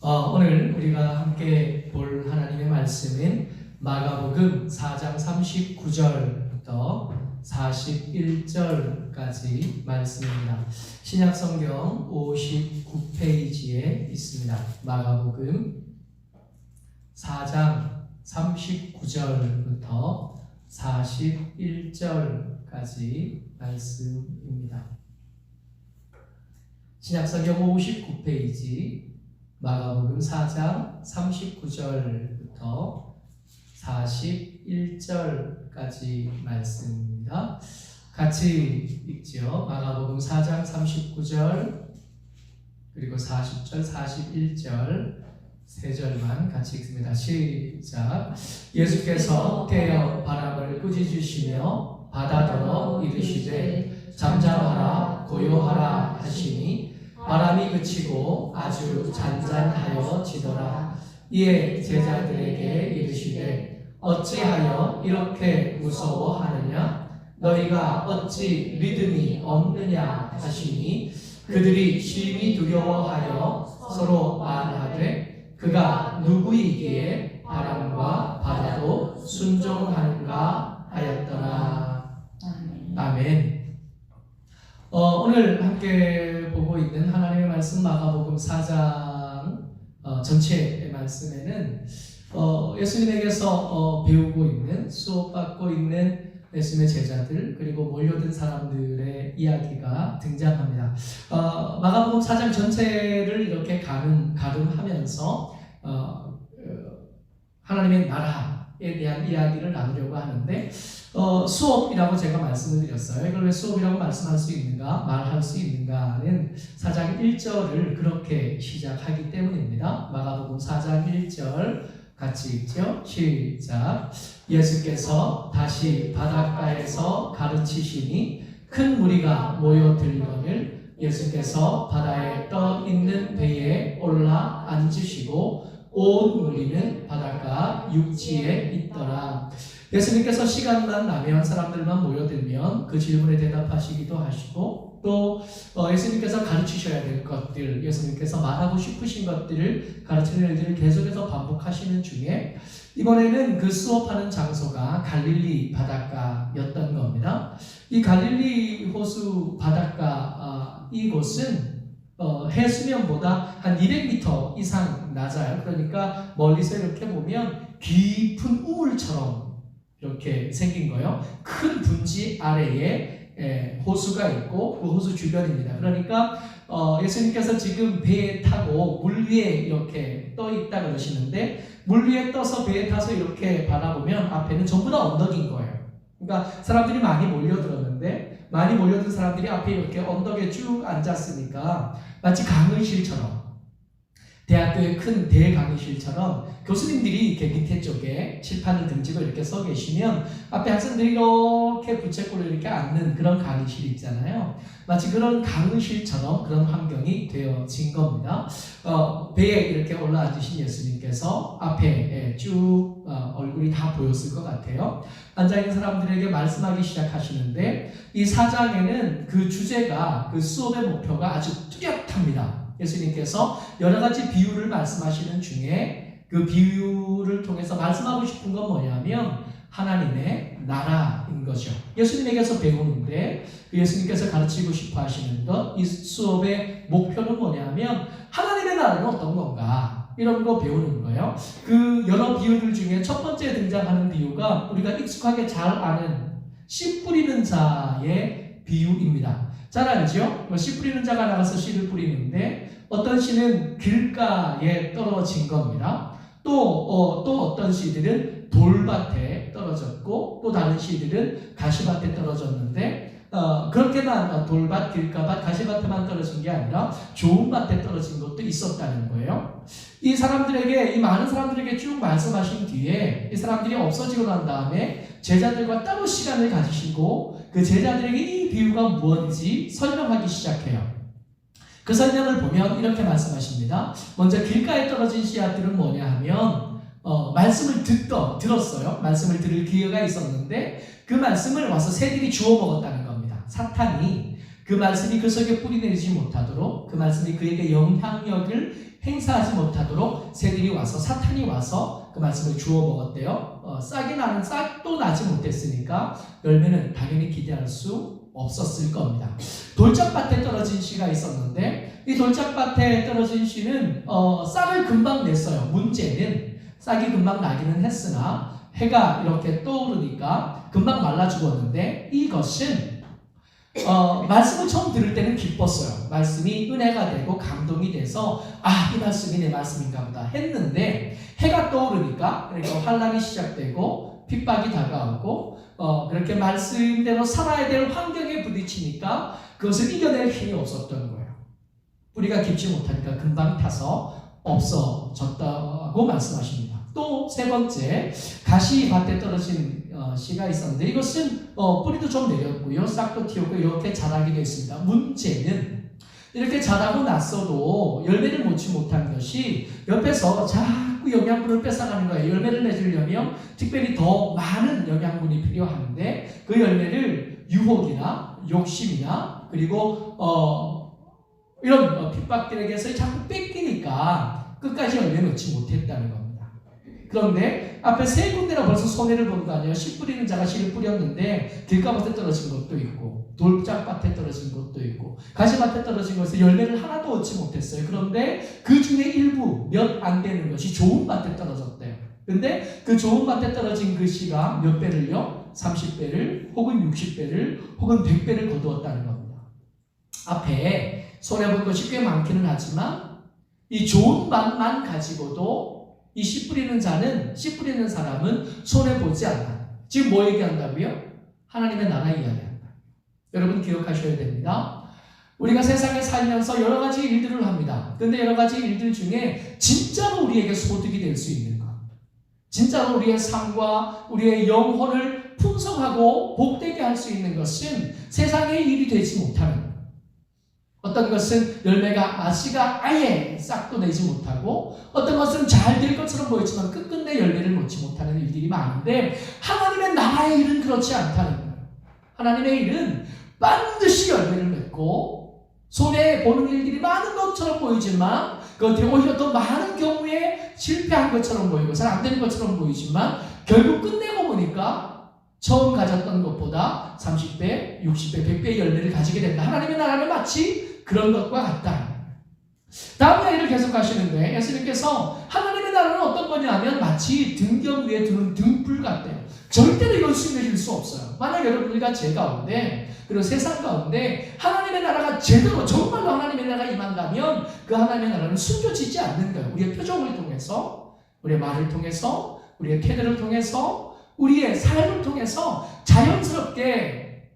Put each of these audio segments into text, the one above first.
오늘 우리가 함께 볼 하나님의 말씀은 마가복음 4장 39절부터 41절까지 말씀입니다. 신약성경 59페이지에 있습니다. 마가복음 4장 39절부터 41절까지 말씀입니다. 신약성경 59페이지 마가복음 4장 39절부터 41절까지 말씀입니다. 같이 읽죠. 마가복음 4장 39절 그리고 40절, 41절 세 절만 같이 읽습니다. 시작. 예수께서 태어 바람을 꾸짖으시며 바다더러 이르시되 잠잠하라 고요하라 하시니 바람이 그치고 아주 잔잔하여 지더라. 이에 제자들에게 이르시되 어찌하여 이렇게 무서워하느냐? 너희가 어찌 믿음이 없느냐 하시니 그들이 심히 두려워하여 서로 말하되 그가 누구이기에 바람과 바다도 순종하는가 하였더라. 아멘. 오늘 함께 보고 있는 하나님의 말씀 마가복음 4장 전체의 말씀에는 예수님에게서 배우고 있는 수업받고 있는 예수님의 제자들 그리고 몰려든 사람들의 이야기가 등장합니다. 마가복음 4장 전체를 이렇게 가름하면서 하나님의 나라에 대한 이야기를 나누려고 하는데 수업이라고 제가 말씀을 드렸어요. 이걸 왜 수업이라고 말씀할 수 있는가, 말할 수 있는가는 4장 1절을 그렇게 시작하기 때문입니다. 마가복음 4장 1절 같이 읽죠. 시작. 예수께서 다시 바닷가에서 가르치시니 큰 무리가 모여들거늘 예수께서 바다에 떠 있는 배에 올라 앉으시고 온 무리는 바닷가 육지에 있더라. 예수님께서 시간만 나면 사람들만 모여들면 그 질문에 대답하시기도 하시고 또 예수님께서 가르치셔야 될 것들, 예수님께서 말하고 싶으신 것들을 가르치는 일들을 계속해서 반복하시는 중에 이번에는 그 수업하는 장소가 갈릴리 바닷가였던 겁니다. 이 갈릴리 호수 바닷가 이곳은 해수면보다 한 200m 이상 낮아요. 그러니까 멀리서 이렇게 보면 깊은 우물처럼 이렇게 생긴 거예요. 큰 분지 아래에 호수가 있고 그 호수 주변입니다. 그러니까 예수님께서 지금 배에 타고 물 위에 이렇게 떠 있다 그러시는데 물 위에 떠서 배에 타서 이렇게 바라보면 앞에는 전부 다 언덕인 거예요. 그러니까 사람들이 많이 몰려들었는데 많이 몰려든 사람들이 앞에 이렇게 언덕에 쭉 앉았으니까 마치 강의실처럼 대학교의 큰 대강의실처럼 교수님들이 이렇게 밑에 쪽에 칠판을 등지고 이렇게 서 계시면 앞에 학생들이 이렇게 부채꼴로 이렇게 앉는 그런 강의실이 있잖아요. 마치 그런 강의실처럼 그런 환경이 되어진 겁니다. 배에 이렇게 올라앉으신 예수님께서 앞에 쭉 얼굴이 다 보였을 것 같아요. 앉아있는 사람들에게 말씀하기 시작하시는데 이 4장에는 그 주제가 그 수업의 목표가 아주 뚜렷합니다. 예수님께서 여러 가지 비유를 말씀하시는 중에 그 비유를 통해서 말씀하고 싶은 건 뭐냐면 하나님의 나라인 거죠. 예수님에게서 배우는데 그 예수님께서 가르치고 싶어 하시는 것, 이 수업의 목표는 뭐냐면 하나님의 나라는 어떤 건가 이런 거 배우는 거예요. 그 여러 비유들 중에 첫 번째 등장하는 비유가 우리가 익숙하게 잘 아는 씨 뿌리는 자의 비유입니다. 잘 알죠? 씨 뿌리는 자가 나가서 씨를 뿌리는데 어떤 씨는 길가에 떨어진 겁니다. 또 어떤 씨들은 돌밭에 떨어졌고 또 다른 씨들은 가시밭에 떨어졌는데 그렇게만 돌밭, 길가밭, 가시밭에만 떨어진 게 아니라 좋은 밭에 떨어진 것도 있었다는 거예요. 이 많은 사람들에게 쭉 말씀하신 뒤에 이 사람들이 없어지고 난 다음에 제자들과 따로 시간을 가지시고 그 제자들에게 이 비유가 무엇인지 설명하기 시작해요. 그 설명을 보면 이렇게 말씀하십니다. 먼저 길가에 떨어진 씨앗들은 뭐냐 하면 말씀을 들었어요. 말씀을 들을 기회가 있었는데 그 말씀을 와서 새들이 주워 먹었다는 겁니다. 사탄이 그 말씀이 그 속에 뿌리 내리지 못하도록 그 말씀이 그에게 영향력을 행사하지 못하도록 새들이 와서 사탄이 와서 그 말씀을 주워 먹었대요. 싹도 나지 못했으니까 열매는 당연히 기대할 수 없었을 겁니다. 돌짝밭에 떨어진 씨가 있었는데 이 돌짝밭에 떨어진 씨는 싹을 금방 냈어요. 문제는 싹이 금방 나기는 했으나 해가 이렇게 떠오르니까 금방 말라 죽었는데 이것은 말씀을 처음 들을 때는 기뻤어요. 말씀이 은혜가 되고 감동이 돼서 이 말씀이 내 말씀인가 보다 했는데 해가 떠오르니까 그러니까 환난이 시작되고 핍박이 다가오고 그렇게 말씀대로 살아야 될 환경에 부딪히니까 그것을 이겨낼 힘이 없었던 거예요. 뿌리가 깊지 못하니까 금방 타서 없어졌다고 말씀하십니다. 또 세 번째, 가시밭에 떨어진 씨가 있었는데 이것은 뿌리도 좀 내렸고요, 싹도 틔우고 이렇게 자라게 됐습니다. 문제는 이렇게 자라고 났어도 열매를 맺지 못한 것이 옆에서 자꾸 영양분을 뺏어가는 거예요. 열매를 맺으려면 특별히 더 많은 영양분이 필요한데 그 열매를 유혹이나 욕심이나 그리고 이런 핍박들에게서 자꾸 뺏기니까 끝까지 열매 맺지 못했다는 겁니다. 그런데 앞에 세 군데나 벌써 손해를 본 거 아니에요. 씨 뿌리는 자가 씨를 뿌렸는데 길가밭에 떨어진 것도 있고 돌짝밭에 떨어진 것도 있고 가시밭에 떨어진 것에서 열매를 하나도 얻지 못했어요. 그런데 그 중에 일부 몇 안 되는 것이 좋은 밭에 떨어졌대요. 근데 그 좋은 밭에 떨어진 그 씨가 몇 배를요? 30배를 혹은 60배를 혹은 100배를 거두었다는 겁니다. 앞에 손해본 것이 꽤 많기는 하지만 이 좋은 밭만 가지고도 이 씨 뿌리는 사람은 손해보지 않아. 지금 뭐 얘기한다고요? 하나님의 나라 이야기한다. 여러분 기억하셔야 됩니다. 우리가 세상에 살면서 여러 가지 일들을 합니다. 그런데 여러 가지 일들 중에 진짜로 우리에게 소득이 될 수 있는 것, 진짜로 우리의 삶과 우리의 영혼을 풍성하고 복되게 할 수 있는 것은 세상의 일이 되지 못하는 것. 어떤 것은 씨가 아예 싹도 내지 못하고 어떤 것은 잘 될 것처럼 보이지만 끝끝내 열매를 놓지 못하는 일들이 많은데 하나님의 나라의 일은 그렇지 않다는 거예요. 하나님의 일은 반드시 열매를 맺고 손해보는 일들이 많은 것처럼 보이지만 그것들이 오히려 더 많은 경우에 실패한 것처럼 보이고 잘 안 되는 것처럼 보이지만 결국 끝내고 보니까 처음 가졌던 것보다 30배, 60배, 100배의 열매를 가지게 된다. 하나님의 나라는 마치 그런 것과 같다. 다음 이야기를 계속 하시는데 예수님께서 하나님의 나라는 어떤 거냐면 마치 등경 위에 두는 등불 같대요. 절대로 이걸 숨겨질 수 없어요. 만약 여러분들과 제 가운데 그리고 세상 가운데 하나님의 나라가 제대로 정말로 하나님의 나라가 임한다면 그 하나님의 나라는 숨겨지지 않는 거예요. 우리의 표정을 통해서, 우리의 말을 통해서, 우리의 태도를 통해서, 우리의 삶을 통해서 자연스럽게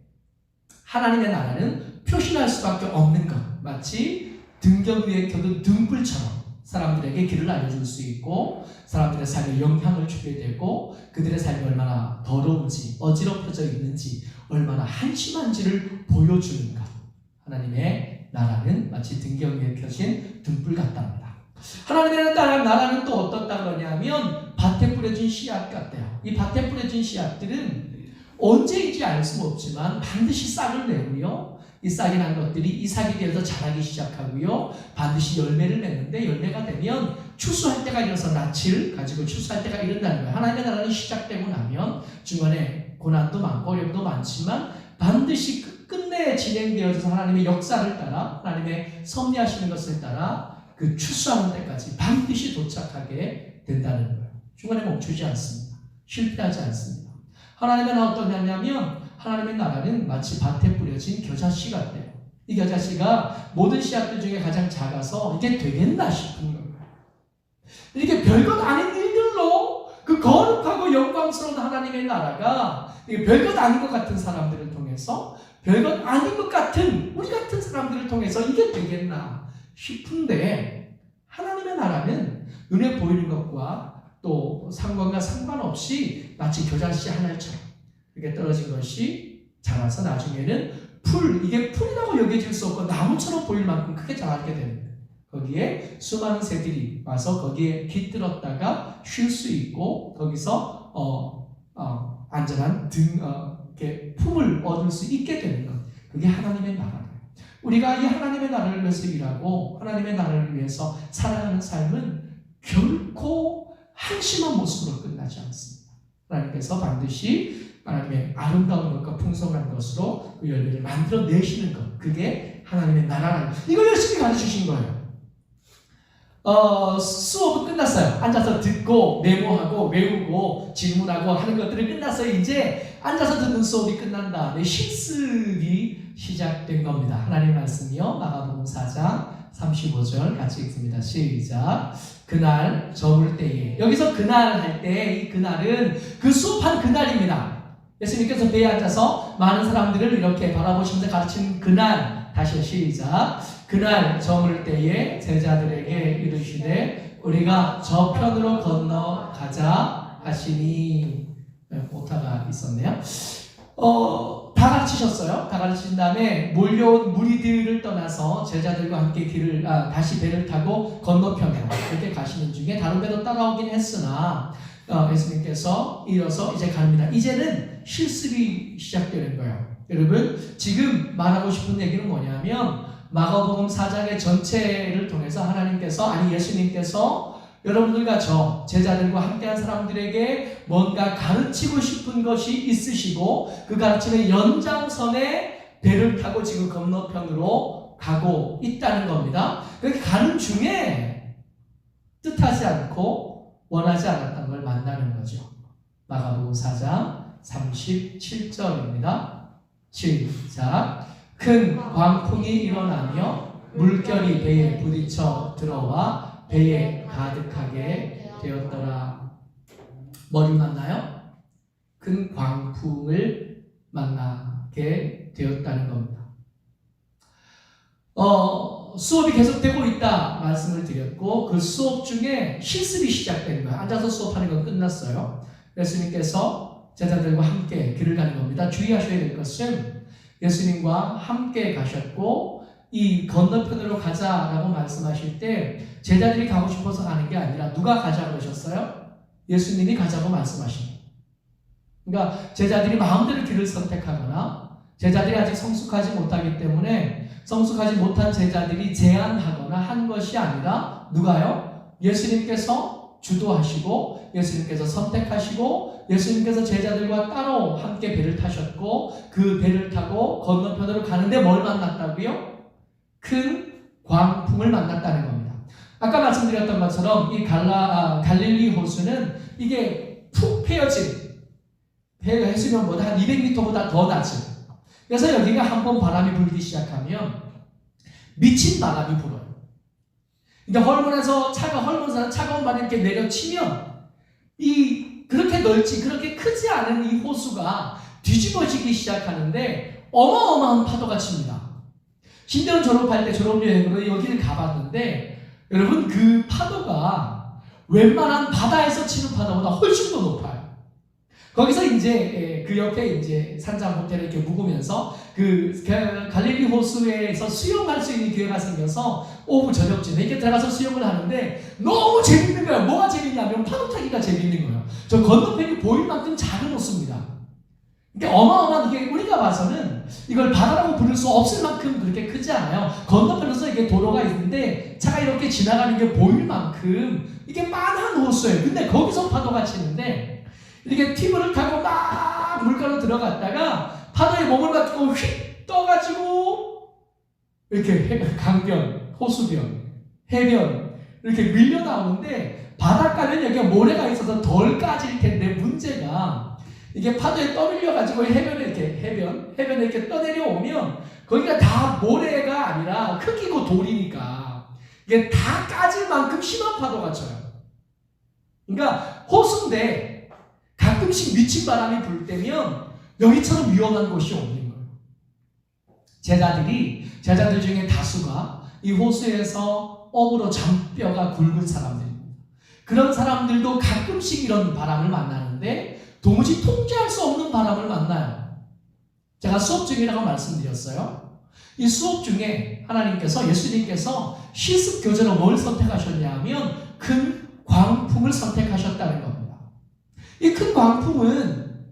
하나님의 나라는 표시할 수밖에 없는 것. 마치 등경 위에 켜둔 등불처럼 사람들에게 길을 알려줄 수 있고 사람들의 삶에 영향을 주게 되고 그들의 삶이 얼마나 더러운지 어지럽혀져 있는지 얼마나 한심한지를 보여주는 것. 하나님의 나라는 마치 등경 위에 켜진 등불 같답니다. 하나님의 나라는 또 어떻다 그러냐면 밭에 뿌려진 씨앗 같대요. 이 밭에 뿌려진 씨앗들은 언제인지 알 수 없지만 반드시 싹을 내고요. 이 싹이 난 것들이 이삭이 되어서 자라기 시작하고요. 반드시 열매를 맺는데 열매가 되면 추수할 때가 이르러서 낯을 가지고 추수할 때가 이른다는 거예요. 하나님의 나라는 시작되고 나면 중간에 고난도 많고 어려움도 많지만 반드시 끝내 진행되어져서 하나님의 역사를 따라 하나님의 섭리하시는 것을 따라 그 추수하는 때까지 반드시 도착하게 된다는 거예요. 중간에 멈추지 않습니다. 실패하지 않습니다. 하나님의 나라 어떠냐면 하나님의 나라는 마치 밭에 뿌려진 겨자씨 같대요. 이 겨자씨가 모든 씨앗들 중에 가장 작아서 이게 되겠나 싶은 거예요. 이렇게 별것 아닌 일들로 그 거룩하고 영광스러운 하나님의 나라가 별것 아닌 것 같은 사람들을 통해서 별것 아닌 것 같은 우리 같은 사람들을 통해서 이게 되겠나 싶은데 하나님의 나라는 눈에 보이는 것과 또 상관과 상관없이 마치 겨자씨 하나처럼 이렇게 떨어진 것이 자라서 나중에는 이게 풀이라고 여겨질 수 없고 나무처럼 보일 만큼 크게 자라게 됩니다. 거기에 수많은 새들이 와서 거기에 깃들었다가 쉴 수 있고 거기서 안전한 품을 얻을 수 있게 되는 것. 그게 하나님의 나라예요. 우리가 이 하나님의 나라를 위해서 일하고 하나님의 나라를 위해서 살아가는 삶은 결코 한심한 모습으로 끝나지 않습니다. 하나님께서 반드시 하나님의 아름다운 것과 풍성한 것으로 그 열매를 만들어내시는 것, 그게 하나님의 나라라는 이걸 열심히 가르치신 거예요. 수업은 끝났어요. 앉아서 듣고 메모하고 외우고 질문하고 하는 것들이 끝났어요. 이제 앉아서 듣는 수업이 끝난 다음에 실습이 시작된 겁니다. 하나님의 말씀이요. 마가복음 4장 35절 같이 읽습니다. 시작. 그날 저물 때에, 여기서 그날 할 때 이 그날은 그 수업한 그날입니다. 예수님께서 배에 앉아서 많은 사람들을 이렇게 바라보시면서 가르친 그날, 다시 시작. 그날 저물 때에 제자들에게 이르시되 우리가 저편으로 건너가자 하시니, 오타가 있었네요. 다 가르치셨어요. 다 가르친 다음에 몰려온 무리들을 떠나서 제자들과 함께 다시 배를 타고 건너편으로 이렇게 가시는 중에 다른 배도 따라오긴 했으나 예수님께서 이어서 이제 갑니다. 이제는 실습이 시작되는 거예요. 여러분, 지금 말하고 싶은 얘기는 뭐냐면 마가복음 4장의 전체를 통해서 예수님께서 여러분들과 저 제자들과 함께한 사람들에게 뭔가 가르치고 싶은 것이 있으시고 그 가르침의 연장선에 배를 타고 지금 건너편으로 가고 있다는 겁니다. 그렇게 가는 중에 뜻하지 않고 원하지 않았던 걸 만나는 거죠. 마가복음 4장 37절입니다. 시작. 큰 광풍이 일어나며 물결이 배에 부딪혀 들어와 배에 가득하게 되었더라. 뭐를 만나요? 큰 광풍을 만나게 되었다는 겁니다. 수업이 계속되고 있다 말씀을 드렸고 그 수업 중에 실습이 시작된 거예요. 앉아서 수업하는 건 끝났어요. 예수님께서 제자들과 함께 길을 가는 겁니다. 주의하셔야 될 것은 예수님과 함께 가셨고 이 건너편으로 가자라고 말씀하실 때 제자들이 가고 싶어서 가는 게 아니라 누가 가자고 하셨어요? 예수님이 가자고 말씀하신 거예요. 그러니까 제자들이 마음대로 길을 선택하거나 제자들이 아직 성숙하지 못하기 때문에 성숙하지 못한 제자들이 제안하거나 한 것이 아니라 누가요? 예수님께서 주도하시고 예수님께서 선택하시고 예수님께서 제자들과 따로 함께 배를 타셨고 그 배를 타고 건너편으로 가는데 뭘 만났다고요? 큰 광풍을 만났다는 겁니다. 아까 말씀드렸던 것처럼 이 갈릴리 호수는 이게 푹 패여진 배가 해수면보다 한 200m보다 더 낮은, 그래서 여기가 한번 바람이 불기 시작하면 미친 바람이 불어요. 그러니까 헐몬에서 차가운 바람이 이렇게 내려치면 그렇게 넓지 그렇게 크지 않은 이 호수가 뒤집어지기 시작하는데 어마어마한 파도가 칩니다. 신대원 졸업할 때 졸업여행으로 여기를 가봤는데 여러분 그 파도가 웬만한 바다에서 치는 파도보다 훨씬 더 높아요. 거기서 이제 그 옆에 이제 산장 호텔에 이렇게 묵으면서 그 갈릴리 호수에서 수영할 수 있는 기회가 생겨서 오후 저녁쯤에 이렇게 들어가서 수영을 하는데 너무 재밌는 거예요. 뭐가 재밌냐면 파도 타기가 재밌는 거예요. 저 건너편이 보일 만큼 작은 호수입니다. 그러니까 어마어마한 이게 우리가 봐서는 이걸 바다라고 부를 수 없을 만큼 그렇게 크지 않아요. 건너편에서 이게 도로가 있는데 차가 이렇게 지나가는 게 보일 만큼 이게 만한 호수예요. 근데 거기서 파도가 치는데 이렇게 티브를 타고 막 물가로 들어갔다가 파도에 몸을 맞고 휙 떠가지고 이렇게 강변, 호수변, 해변 이렇게 밀려 나오는데 바닷가는 여기가 모래가 있어서 덜 까질 텐데 문제가 이게 파도에 떠밀려가지고 해변에 이렇게 떠내려오면 거기가 다 모래가 아니라 흙이고 돌이니까 이게 다 까질 만큼 심한 파도가 쳐요. 그러니까 호수인데 가끔씩 미친 바람이 불 때면 여기처럼 위험한 곳이 없는 거예요. 제자들 중에 다수가 이 호수에서 업으로 잔뼈가 굵은 사람들입니다. 그런 사람들도 가끔씩 이런 바람을 만나는데 도무지 통제할 수 없는 바람을 만나요. 제가 수업 중이라고 말씀드렸어요. 이 수업 중에 예수님께서 실습 교재로 뭘 선택하셨냐면 큰 광풍을 선택하셨다는 겁니다. 이 큰 광풍은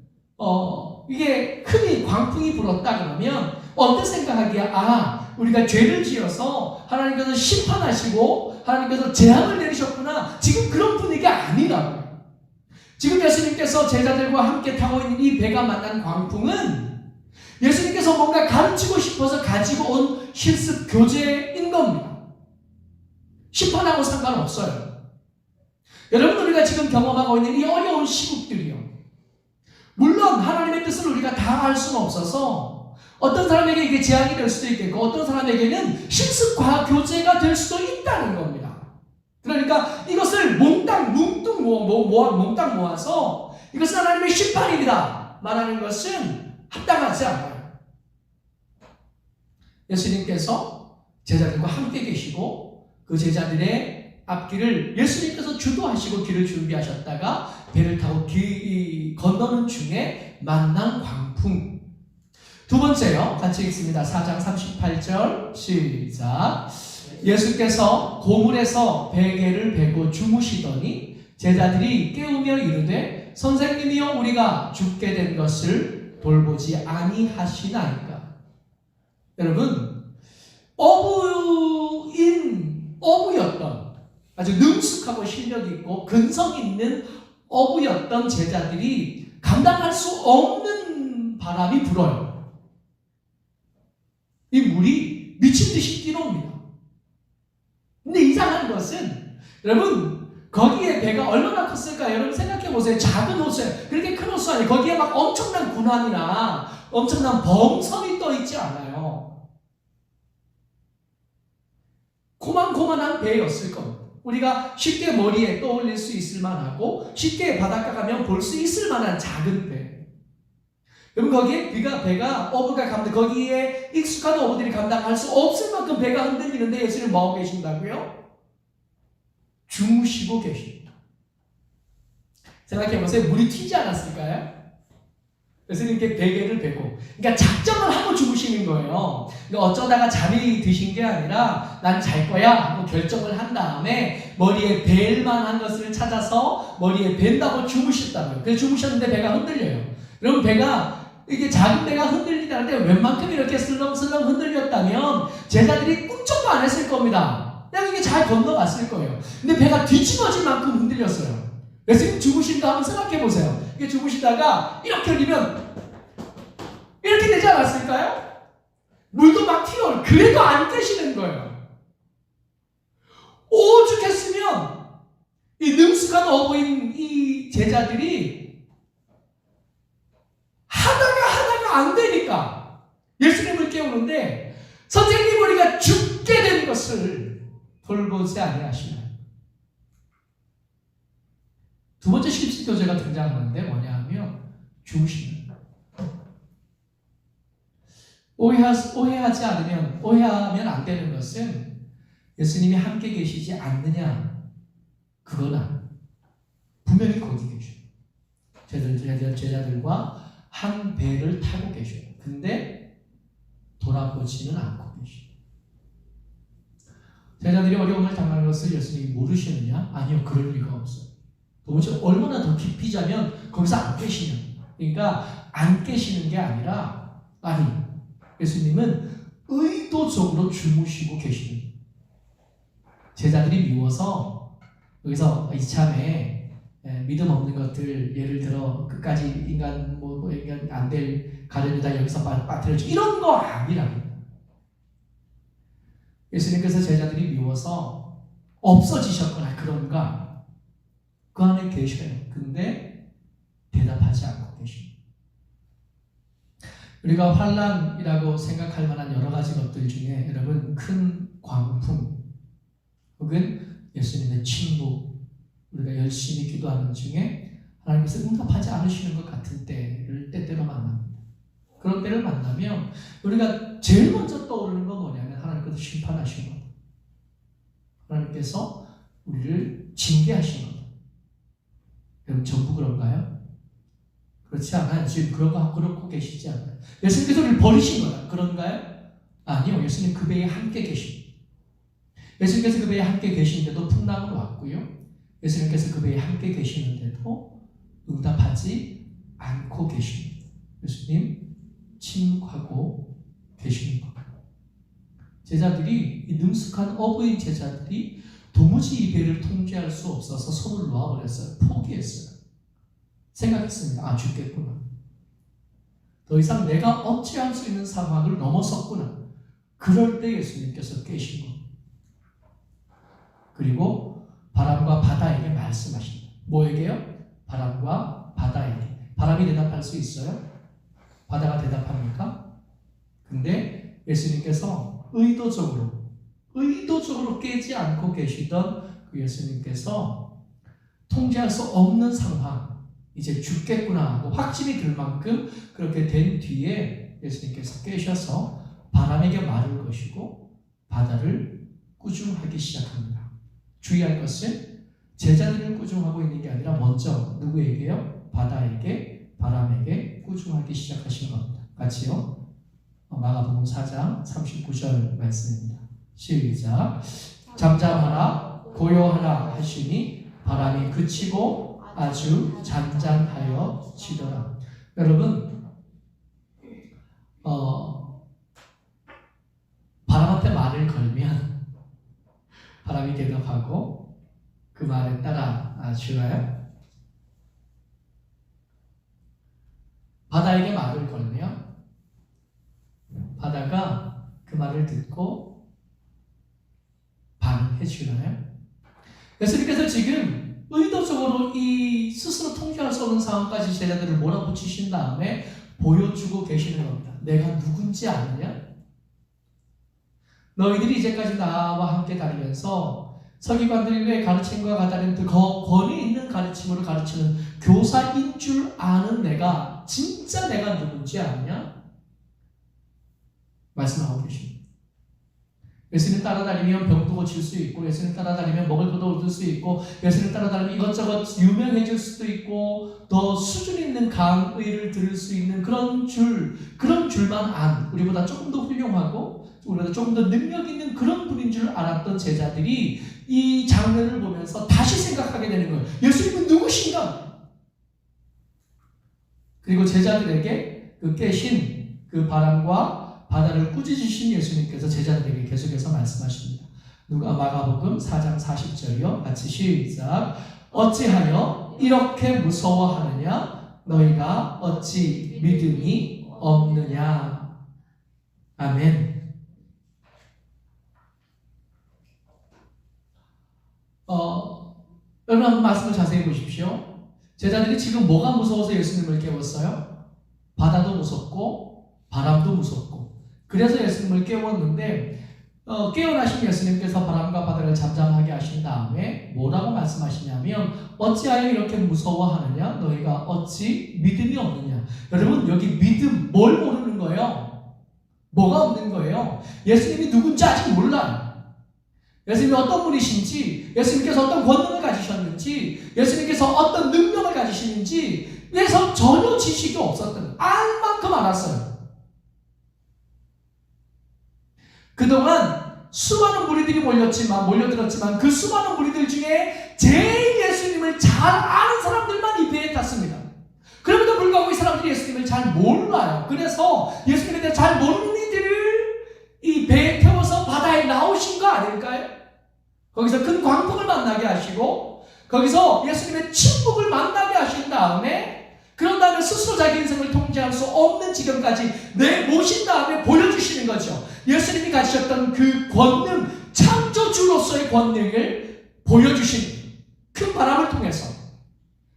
이게 큰 광풍이 불었다 그러면 어떤 생각하기야? 우리가 죄를 지어서 하나님께서 심판하시고 하나님께서 재앙을 내리셨구나. 지금 그런 분위기가 아니라고요. 지금 예수님께서 제자들과 함께 타고 있는 이 배가 만난 광풍은 예수님께서 뭔가 가르치고 싶어서 가지고 온 실습 교재인 겁니다. 심판하고 상관없어요. 여러분, 우리가 지금 경험하고 있는 이 어려운 시국들이요, 물론 하나님의 뜻을 우리가 다 알 수는 없어서 어떤 사람에게 이게 재앙이 될 수도 있겠고 어떤 사람에게는 실습 과학 교재가 될 수도 있다는 겁니다. 그러니까 이것을 몽땅 모아서 이것은 하나님의 심판입니다 말하는 것은 합당하지 않아요. 예수님께서 제자들과 함께 계시고 그 제자들의 앞길을 예수님께서 주도하시고 길을 준비하셨다가 배를 타고 건너는 중에 만난 광풍. 두 번째요, 같이 읽습니다. 4장 38절 시작. 예수께서 고물에서 베개를 베고 주무시더니 제자들이 깨우며 이르되 선생님이여 우리가 죽게 된 것을 돌보지 아니하시나이까. 여러분, 어부였던 아주 능숙하고 실력 있고 근성 있는 어부였던 제자들이 감당할 수 없는 바람이 불어요. 이 물이 미친 듯이 뛰어옵니다. 근데 이상한 것은 여러분, 거기에 배가 얼마나 컸을까? 여러분 생각해 보세요. 작은 호수예요. 그렇게 큰 호수 아니에요. 거기에 막 엄청난 군함이나 엄청난 범섬이 떠 있지 않아요. 고만고만한 배였을 겁니다. 우리가 쉽게 머리에 떠올릴 수 있을 만하고 쉽게 바닷가 가면 볼 수 있을 만한 작은 배. 여러분, 거기에 배가 어부가 거기에 익숙한 어부들이 감당할 수 없을 만큼 배가 흔들리는데 예수님 뭐하고 계신다고요? 주무시고 계십니다. 생각해보세요. 물이 튀지 않았을까요? 예수님께 베개를 베고, 그러니까 작정을 하고 주무시는 거예요. 그러니까 어쩌다가 잠이 드신 게 아니라 난 잘 거야 하고 결정을 한 다음에 머리에 벨 만한 것을 찾아서 머리에 벤다고 주무셨다고요. 그래서 주무셨는데 배가 흔들려요. 여러분, 이게 작은 배가 흔들리다는데 웬만큼 이렇게 슬렁슬렁 흔들렸다면 제자들이 꿈쩍도 안 했을 겁니다. 그냥 이게 잘 건너갔을 거예요. 근데 배가 뒤집어질 만큼 흔들렸어요. 예수님 주무신다 한번 생각해보세요. 이게 주무시다가 이렇게 흘리면 이렇게 되지 않았을까요? 물도 막 튀어요. 그래도 안 깨시는 거예요. 오죽했으면 이 능숙한 어부인 이 제자들이 하다가 안 되니까 예수님을 깨우는데 선생님 우리가 죽게 된 것을 돌보지 아니하시나요? 두 번째 실습 교재가 등장하는데 뭐냐 하면 주무시는 거예요. 오해하면 안 되는 것은 예수님이 함께 계시지 않느냐, 그건 아니에요. 분명히 거기 계셔요. 제자들과 한 배를 타고 계셔요. 근데 돌아보지는 않고 계셔요. 제자들이 어려움을 당하는 것을 예수님이 모르시느냐? 아니요, 그럴 리가 없어요. 도대체 얼마나 더 깊이 자면 거기서 안 깨시냐? 그러니까 안 깨시는 게 아니라, 예수님은 의도적으로 주무시고 계시는 거예요. 제자들이 미워서 여기서 이참에 믿음 없는 것들, 예를 들어 끝까지 인간 안 될 가련이다 여기서 빠뜨려주고 이런 거 아니라고. 예수님께서 제자들이 미워서 없어지셨거나 그런가, 그 안에 계셔요. 근데 대답하지 않고 계십니다. 우리가 환난이라고 생각할 만한 여러 가지 것들 중에 여러분, 큰 광풍 혹은 예수님의 침묵, 우리가 열심히 기도하는 중에 하나님께서 응답하지 않으시는 것 같은 때를 때때로 만납니다. 그런 때를 만나면 우리가 제일 먼저 떠오르는 건 뭐냐면 하나님께서 심판하신 것, 하나님께서 우리를 징계하신 것. 여러분, 전부 그런가요? 그렇지 않아요. 지금 그렇고 계시지 않아요. 예수님께서 우리를 버리신 거다. 그런가요? 아니요. 예수님 그 배에 함께 계십니다. 예수님께서 그 배에 함께 계시는데도 풍랑은 왔고요. 예수님께서 그 배에 함께 계시는데도 응답하지 않고 계십니다. 예수님 침묵하고 계시는 겁니다. 제자들이, 이 능숙한 어부인 제자들이 도무지 이 배를 통제할 수 없어서 손을 놓아버렸어요. 포기했어요. 생각했습니다. 아, 죽겠구나. 더 이상 내가 어찌할 수 있는 상황을 넘어섰구나. 그럴 때 예수님께서 깨신 겁니다. 그리고 바람과 바다에게 말씀하십니다. 뭐에게요? 바람과 바다에게. 바람이 대답할 수 있어요? 바다가 대답합니까? 근데 예수님께서 의도적으로 깨지 않고 계시던 그 예수님께서 통제할 수 없는 상황, 이제 죽겠구나 하고 확신이 들 만큼 그렇게 된 뒤에 예수님께서 깨셔서 바람에게 말을 것이고 바다를 꾸중하기 시작합니다. 주의할 것은 제자들을 꾸중하고 있는 게 아니라 먼저 누구에게요? 바다에게, 바람에게 꾸중하기 시작하신 겁니다. 같이요. 마가복음 4장 39절 말씀입니다. 시작. 잠잠하라 고요하라 하시니 바람이 그치고 아주 잔잔하여 지더라. 여러분, 바람한테 말을 걸면 바람이 대답하고 그 말에 따라 주나요? 바다에게 말을 걸면 바다가 그 말을 듣고 반응해 주나요? 예수님께서 지금 의도적으로 이 스스로 통제할 수 없는 상황까지 제자들을 몰아붙이신 다음에 보여주고 계시는 겁니다. 내가 누군지 아느냐? 너희들이 이제까지 나와 함께 다니면서 서기관들의 가르침과 같다는 그 권위 있는 가르침으로 가르치는 교사인 줄 아는 내가 진짜 내가 누군지 아느냐? 말씀하고 계십니다. 예수님 따라다니면 병도 고칠 수 있고, 예수님 따라다니면 먹을 것도 얻을 수 있고, 예수님 따라다니면 이것저것 유명해질 수도 있고, 더 수준 있는 강의를 들을 수 있는 그런 줄만 안, 우리보다 조금 더 훌륭하고 우리보다 조금 더 능력 있는 그런 분인 줄 알았던 제자들이 이 장면을 보면서 다시 생각하게 되는 거예요. 예수님은 누구신가? 그리고 제자들에게 그 깨신 그 바람과 바다를 꾸짖으신 예수님께서 제자들에게 계속해서 말씀하십니다. 마가복음 4장 40절이요. 같이 시작. 어찌하여 이렇게 무서워하느냐? 너희가 어찌 믿음이 없느냐? 아멘. 여러분 한번 말씀을 자세히 보십시오. 제자들이 지금 뭐가 무서워서 예수님을 깨웠어요? 바다도 무섭고 바람도 무섭고. 그래서 예수님을 깨웠는데 깨어나신 예수님께서 바람과 바다를 잠잠하게 하신 다음에 뭐라고 말씀하시냐면 어찌하여 이렇게 무서워하느냐? 너희가 어찌 믿음이 없느냐? 여러분 여기 믿음 뭘 모르는 거예요? 뭐가 없는 거예요? 예수님이 누군지 아직 몰라요. 예수님이 어떤 분이신지, 예수님께서 어떤 권능을 가지셨는지, 예수님께서 어떤 능력을 가지시는지 그래서 전혀 지식이 없었던, 알 만큼 알았어요. 그동안 수많은 무리들이 몰려들었지만 그 수많은 무리들 중에 제일 예수님을 잘 아는 사람들만 이 배에 탔습니다. 그럼에도 불구하고 이 사람들이 예수님을 잘 몰라요. 그래서 예수님에 대해 잘 모르는 이들을 이 배에 태워서 바다에 나오신 거 아닐까요? 거기서 큰 광풍을 만나게 하시고 거기서 예수님의 침묵을 만나게 하신 다음에 그런 다음에 스스로 자기 인생을 통제할 수 없는 지경까지 내모신 다음에 보여주시는 거죠. 예수님이 가지셨던 그 권능, 창조주로서의 권능을 보여주신 큰 바람을 통해서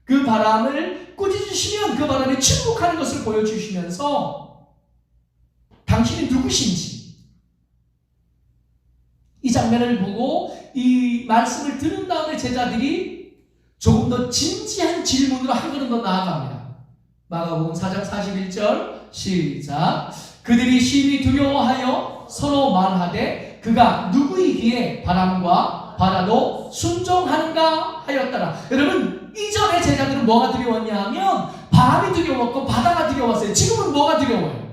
그 바람을 꾸짖으시면 그 바람에 침묵하는 것을 보여주시면서 당신이 누구신지 이 장면을 보고 이 말씀을 들은 다음에 제자들이 조금 더 진지한 질문으로 한 걸음 더 나아갑니다. 마가복음 4장 41절 시작. 그들이 심히 두려워하여 서로 말하되 그가 누구이기에 바람과 바다도 순종하는가 하였더라. 여러분 이전에 제자들은 뭐가 두려웠냐 하면 바람이 두려웠고 바다가 두려웠어요. 지금은 뭐가 두려워요?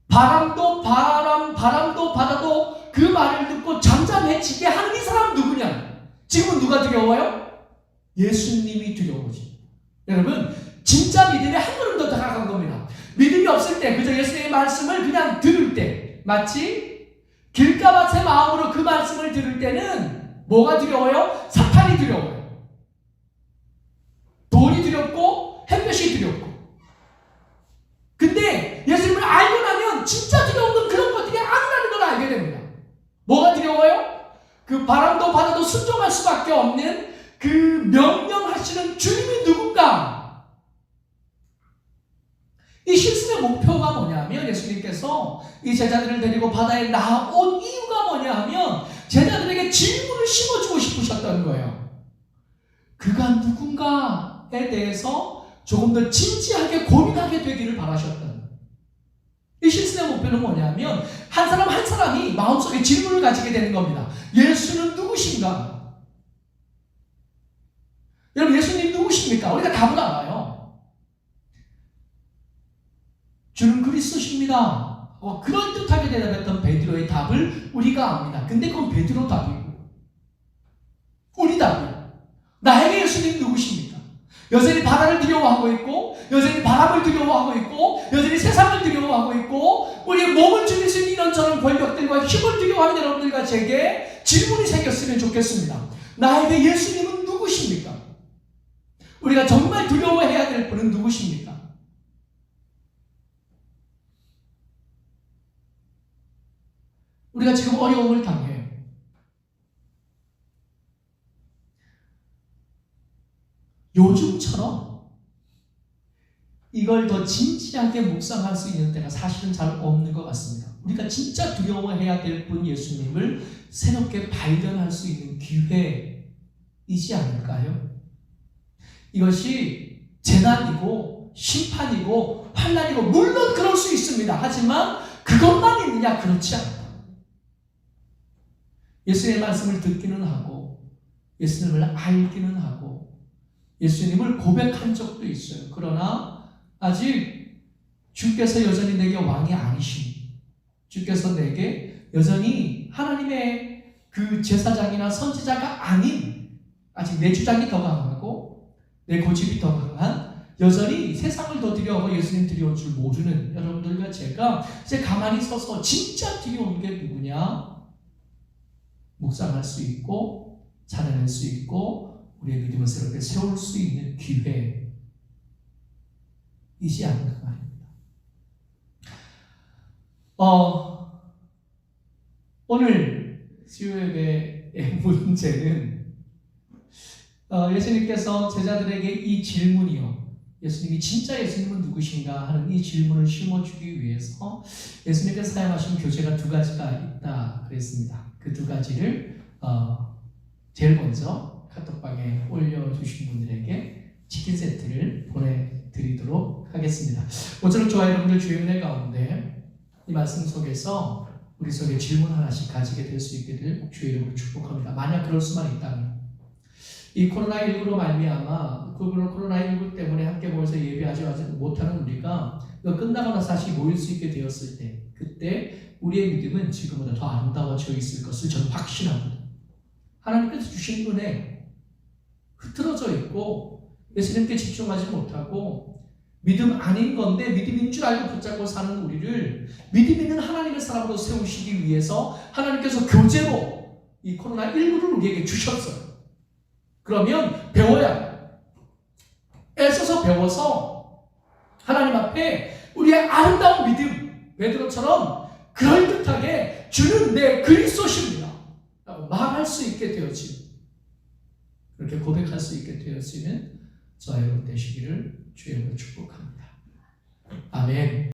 바람도 바다도 그 말을 듣고 잠잠해지게 하는 이 사람 누구냐? 지금은 누가 두려워요? 예수님이 두려워지. 여러분 진짜 믿음이 한 걸음 더 다가간 겁니다. 믿음이 없을 때 그저 예수님의 말씀을 그냥 들을 때 마치 길가마 새 마음으로 그 말씀을 들을 때는 뭐가 두려워요? 사탄이 두려워요. 돈이 두렵고 햇볕이 두렵고. 근데 예수님을 알고 나면 진짜 두려운 건 그런 것들이 아니라는 걸 알게 됩니다. 뭐가 두려워요? 그 바람도 바다도 순종할 수밖에 없는 그 명령하시는 주님이 누군가? 이 실습의 목표가 뭐냐면 예수님께서 이 제자들을 데리고 바다에 나온 이유가 뭐냐 하면 제자들에게 질문을 심어주고 싶으셨던 거예요. 그가 누군가에 대해서 조금 더 진지하게 고민하게 되기를 바라셨던 거예요. 이 실습의 목표는 뭐냐면 한 사람 한 사람이 마음속에 질문을 가지게 되는 겁니다. 예수는 누구신가? 여러분 예수님 누구십니까? 우리가 답을 알아요. 주는 그리스도십니다. 그럴듯하게 대답했던 베드로의 답을 우리가 압니다. 근데 그건 베드로 답이고 우리 답이에요. 나에게 예수님 누구십니까? 여전히 바다를 두려워하고 있고 여전히 바람을 두려워하고 있고 여전히 세상을 두려워하고 있고 우리의 몸을 죽일 수 있는 이런저런 권력들과 힘을 두려워하는 여러분들과 제게 질문이 생겼으면 좋겠습니다. 나에게 예수님은 누구십니까? 우리가 정말 두려워해야 될 분은 누구십니까? 우리가 지금 어려움을 당해요. 요즘처럼 이걸 더 진지하게 묵상할 수 있는 때가 사실은 잘 없는 것 같습니다. 우리가 진짜 두려워해야 될 분 예수님을 새롭게 발견할 수 있는 기회이지 않을까요? 이것이 재난이고 심판이고 환난이고 물론 그럴 수 있습니다. 하지만 그것만 있느냐? 그렇지 않다. 예수님의 말씀을 듣기는 하고 예수님을 알기는 하고 예수님을 고백한 적도 있어요. 그러나 아직 주께서 여전히 내게 왕이 아니시니 주께서 내게 여전히 하나님의 그 제사장이나 선지자가 아닌 아직 내 주장이 더 강하고 내 고집이 더 강한 여전히 세상을 더 두려워하고 예수님 두려울 줄 모르는 여러분들과 제가 이제 가만히 서서 진짜 두려운 게 누구냐 묵상할 수 있고 찾아낼 수 있고 우리의 믿음을 새롭게 세울 수 있는 기회이지 않을까 말입니다. 오늘 수요예배의 문제는 예수님께서 제자들에게 이 질문이요. 예수님이 진짜 예수님은 누구신가 하는 이 질문을 심어주기 위해서 예수님께서 사용하신 교재가 두 가지가 있다 그랬습니다. 그 두 가지를 제일 먼저 카톡방에 올려주신 분들에게 치킨 세트를 보내드리도록 하겠습니다. 모쪼록 저와 여러분들 주의 은혜 가운데 이 말씀 속에서 우리 속에 질문 하나씩 가지게 될 수 있기를 주의 이름으로 축복합니다. 만약 그럴 수만 있다면 이 코로나19로 말미암아 코로나19 때문에 함께 모여서 예배하지 못하는 우리가 끝나거나 다시 모일 수 있게 되었을 때 그때 우리의 믿음은 지금보다 더 아름다워져 있을 것을 저는 확신합니다. 하나님께서 주신 은혜 흐트러져 있고 예수님께 집중하지 못하고 믿음 아닌 건데 믿음인 줄 알고 붙잡고 사는 우리를 믿음 있는 하나님의 사람으로 세우시기 위해서 하나님께서 교재로 이 코로나19를 우리에게 주셨어요. 그러면 배워야 해요. 애써서 배워서 하나님 앞에 우리의 아름다운 믿음 베드로처럼 그럴듯하게 주는 내 그리스도십니다 라고 말할 수 있게 되어지는 그렇게 고백할 수 있게 되어지는 저와 여러분 되시기를 주의 이름으로 축복합니다. 아멘.